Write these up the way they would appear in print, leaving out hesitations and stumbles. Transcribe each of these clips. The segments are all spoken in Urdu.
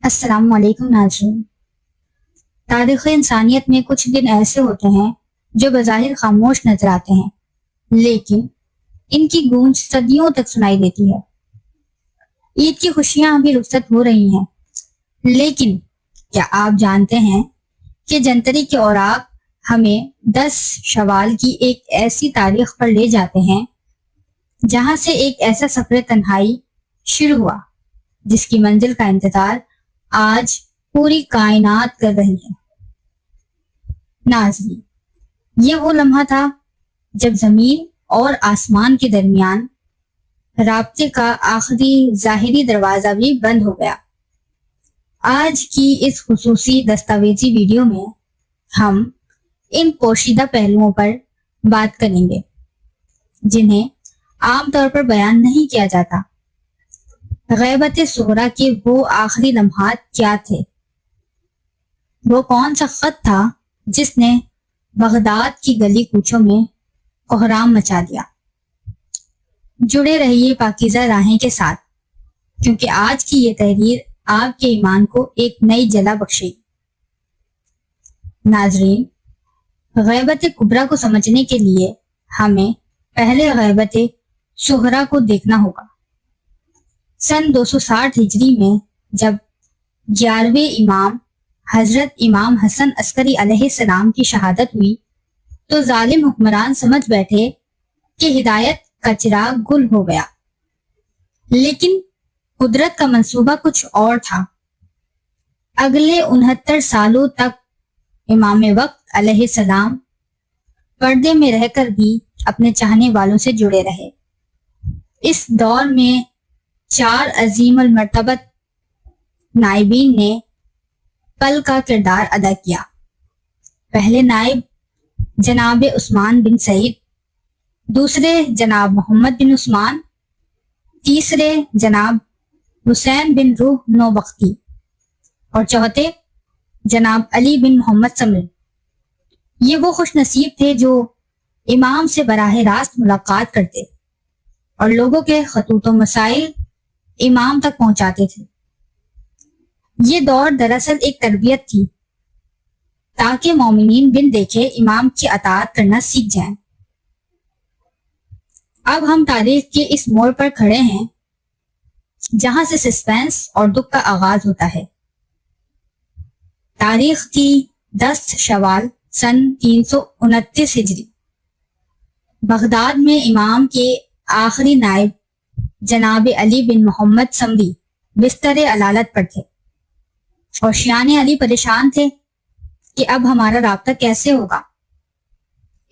السلام علیکم ناظرین۔ تاریخ انسانیت میں کچھ دن ایسے ہوتے ہیں جو بظاہر خاموش نظر آتے ہیں، لیکن ان کی گونج صدیوں تک سنائی دیتی ہے۔ عید کی خوشیاں ابھی رخصت ہو رہی ہیں، لیکن کیا آپ جانتے ہیں کہ جنتری کے اوراق ہمیں 10 شوال کی ایک ایسی تاریخ پر لے جاتے ہیں جہاں سے ایک ایسا سفر تنہائی شروع ہوا جس کی منزل کا انتظار آج پوری کائنات کر رہی ہے۔ ناظرین، یہ وہ لمحہ تھا جب زمین اور آسمان کے درمیان رابطے کا آخری ظاہری دروازہ بھی بند ہو گیا۔ آج کی اس خصوصی دستاویزی ویڈیو میں ہم ان پوشیدہ پہلوؤں پر بات کریں گے جنہیں عام طور پر بیان نہیں کیا جاتا۔ غیبت صغریٰ کے وہ آخری لمحات کیا تھے؟ وہ کون سا خط تھا جس نے بغداد کی گلی کوچوں میں کوہرام مچا دیا؟ جڑے رہیے پاکیزہ راہیں کے ساتھ، کیونکہ آج کی یہ تحریر آپ کے ایمان کو ایک نئی جلا بخشے گی۔ ناظرین، غیبت کبریٰ کو سمجھنے کے لیے ہمیں پہلے غیبت صغریٰ کو دیکھنا ہوگا۔ سن 260 ہجری میں جب 11ویں امام حضرت امام حسن عسکری علیہ السلام کی شہادت ہوئی تو ظالم حکمران سمجھ بیٹھے کہ ہدایت کا چراغ گل ہو گیا، لیکن قدرت کا منصوبہ کچھ اور تھا۔ اگلے 69 سالوں تک امام وقت علیہ السلام پردے میں رہ کر بھی اپنے چاہنے والوں سے جڑے رہے۔ اس دور میں 4 عظیم المرتبت نائبین نے پل کا کردار ادا کیا۔ پہلے نائب جناب عثمان بن سعید، دوسرے جناب محمد بن عثمان، تیسرے جناب حسین بن روح نوبختی اور چوتھے جناب علی بن محمد سمر۔ یہ وہ خوش نصیب تھے جو امام سے براہ راست ملاقات کرتے اور لوگوں کے خطوط و مسائل امام تک پہنچاتے تھے۔ یہ دور دراصل ایک تربیت تھی تاکہ مومنین بن دیکھے امام کی اطاعت کرنا سیکھ جائیں۔ اب ہم تاریخ کے اس موڑ پر کھڑے ہیں جہاں سے سسپینس اور دکھ کا آغاز ہوتا ہے۔ تاریخ تھی 10 شوال سن 329 ہجری۔ بغداد میں امام کے آخری نائب جناب علی بن محمد سمری بستر علالت پر تھے اور شیعان علی پریشان تھے کہ اب ہمارا رابطہ کیسے ہوگا۔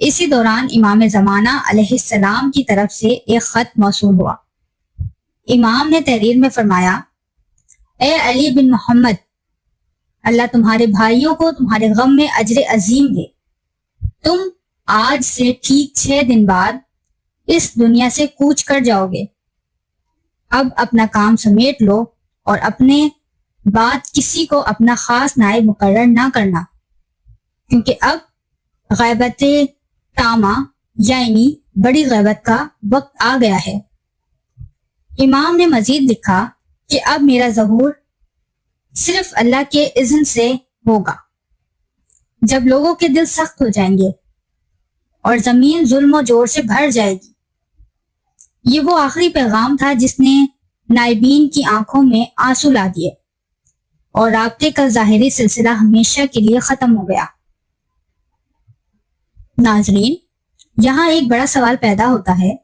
اسی دوران امام زمانہ علیہ السلام کی طرف سے ایک خط موصول ہوا۔ امام نے تحریر میں فرمایا، اے علی بن محمد، اللہ تمہارے بھائیوں کو تمہارے غم میں اجر عظیم دے۔ تم آج سے ٹھیک 6 دن بعد اس دنیا سے کوچ کر جاؤ گے۔ اب اپنا کام سمیٹ لو اور اپنے بعد کسی کو اپنا خاص نائب مقرر نہ کرنا، کیونکہ اب غیبت تامہ یعنی بڑی غیبت کا وقت آ گیا ہے۔ امام نے مزید لکھا کہ اب میرا ظہور صرف اللہ کے اذن سے ہوگا۔ جب لوگوں کے دل سخت ہو جائیں گے اور زمین ظلم و جور سے بھر جائے گی۔ یہ وہ آخری پیغام تھا جس نے نائبین کی آنکھوں میں آنسو لا دیے اور رابطے کا ظاہری سلسلہ ہمیشہ کے لیے ختم ہو گیا۔ ناظرین، یہاں ایک بڑا سوال پیدا ہوتا ہے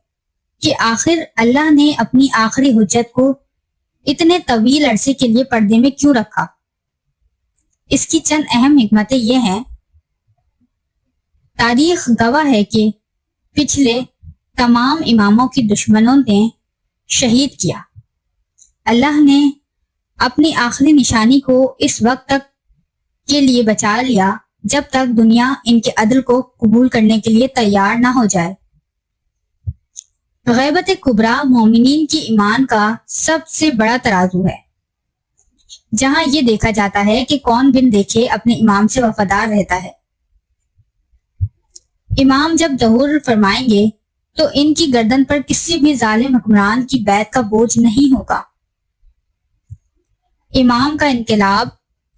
کہ آخر اللہ نے اپنی آخری حجت کو اتنے طویل عرصے کے لیے پردے میں کیوں رکھا؟ اس کی چند اہم حکمتیں یہ ہیں۔ تاریخ گواہ ہے کہ پچھلے تمام اماموں کی دشمنوں نے شہید کیا۔ اللہ نے اپنی آخری نشانی کو اس وقت تک کے لیے بچا لیا جب تک دنیا ان کے عدل کو قبول کرنے کے لیے تیار نہ ہو جائے۔ غیبت کبریٰ مومنین کی ایمان کا سب سے بڑا ترازو ہے، جہاں یہ دیکھا جاتا ہے کہ کون بن دیکھے اپنے امام سے وفادار رہتا ہے۔ امام جب ظہور فرمائیں گے تو ان کی گردن پر کسی بھی ظالم حکمران کی بیعت کا بوجھ نہیں ہوگا۔ امام کا انقلاب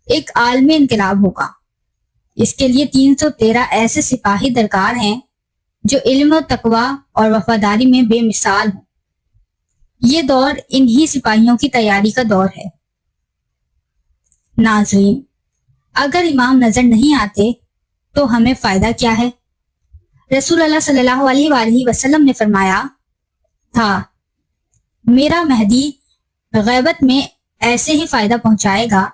ایک عالمی انقلاب ہوگا۔ اس کے لیے 313 ایسے سپاہی درکار ہیں جو علم و تقوی اور وفاداری میں بے مثال ہوں۔ یہ دور انہی سپاہیوں کی تیاری کا دور ہے۔ ناظرین، اگر امام نظر نہیں آتے تو ہمیں فائدہ کیا ہے؟ رسول اللہ صلی اللہ علیہ وآلہ وسلم نے فرمایا تھا، میرا مہدی غیبت میں ایسے ہی فائدہ پہنچائے گا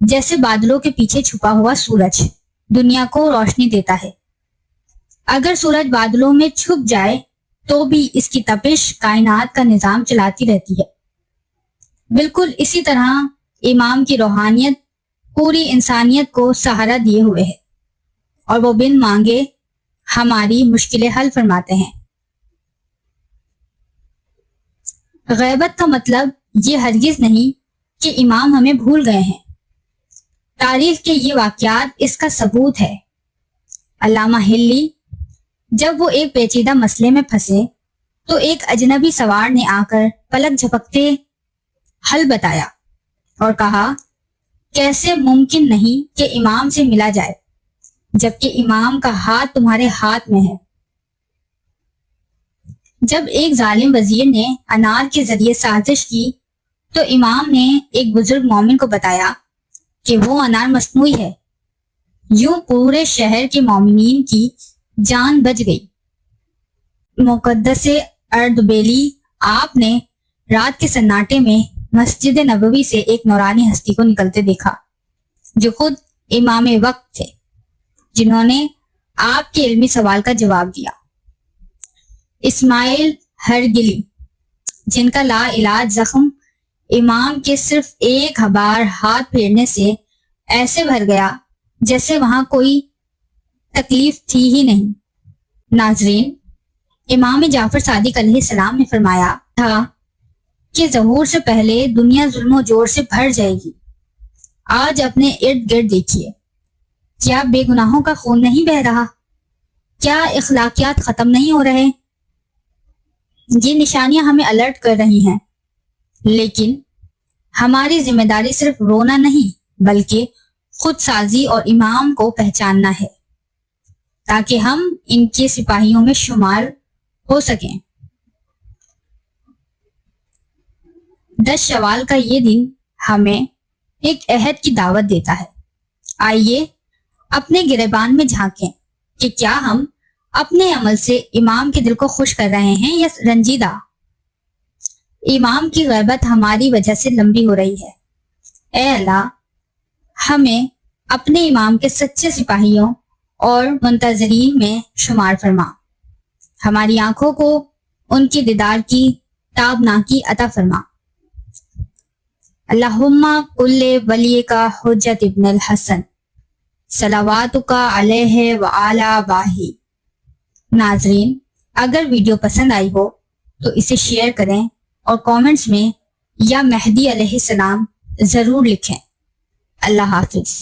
جیسے بادلوں کے پیچھے چھپا ہوا سورج دنیا کو روشنی دیتا ہے۔ اگر سورج بادلوں میں چھپ جائے تو بھی اس کی تپش کائنات کا نظام چلاتی رہتی ہے۔ بالکل اسی طرح امام کی روحانیت پوری انسانیت کو سہارا دیے ہوئے ہے اور وہ بن مانگے ہماری مشکلیں حل فرماتے ہیں۔ غیبت کا مطلب یہ ہرگز نہیں کہ امام ہمیں بھول گئے ہیں۔ تاریخ کے یہ واقعات اس کا ثبوت ہے۔ علامہ ہلی جب وہ ایک پیچیدہ مسئلے میں پھنسے تو ایک اجنبی سوار نے آ کر پلک جھپکتے حل بتایا اور کہا، کیسے ممکن نہیں کہ امام سے ملا جائے جبکہ امام کا ہاتھ تمہارے ہاتھ میں ہے۔ جب ایک ظالم وزیر نے انار کے ذریعے سازش کی تو امام نے ایک بزرگ مومن کو بتایا کہ وہ انار مصنوعی ہے۔ یوں پورے شہر کے مومنین کی جان بچ گئی۔ مقدس اردبیلی آپ نے رات کے سناٹے میں مسجد نبوی سے ایک نورانی ہستی کو نکلتے دیکھا جو خود امام وقت تھے، جنہوں نے آپ کے علمی سوال کا جواب دیا۔ اسماعیل ہرگلی، جن کا لا علاج زخم امام کے صرف ایک بار ہاتھ پھیرنے سے ایسے بھر گیا جیسے وہاں کوئی تکلیف تھی ہی نہیں۔ ناظرین، امام جعفر صادق علیہ السلام نے فرمایا تھا کہ ظہور سے پہلے دنیا ظلم و جور سے بھر جائے گی۔ آج اپنے ارد گرد دیکھیے، کیا بے گناہوں کا خون نہیں بہہ رہا؟ کیا اخلاقیات ختم نہیں ہو رہے؟ یہ نشانیاں ہمیں الرٹ کر رہی ہیں، لیکن ہماری ذمہ داری صرف رونا نہیں بلکہ خود سازی اور امام کو پہچاننا ہے تاکہ ہم ان کے سپاہیوں میں شمار ہو سکیں۔ 10 شوال کا یہ دن ہمیں ایک عہد کی دعوت دیتا ہے۔ آئیے اپنے گریبان میں جھانکیں کہ کیا ہم اپنے عمل سے امام کے دل کو خوش کر رہے ہیں یا رنجیدہ۔ امام کی غیبت ہماری وجہ سے لمبی ہو رہی ہے۔ اے اللہ، ہمیں اپنے امام کے سچے سپاہیوں اور منتظرین میں شمار فرما۔ ہماری آنکھوں کو ان کی دیدار کی تابناکی عطا فرما۔ اللہم کل ولیک حجت ابن الحسن صلواتک علیہ وعلی باہی۔ ناظرین، اگر ویڈیو پسند آئی ہو تو اسے شیئر کریں اور کامنٹس میں یا مہدی علیہ السلام ضرور لکھیں۔ اللہ حافظ۔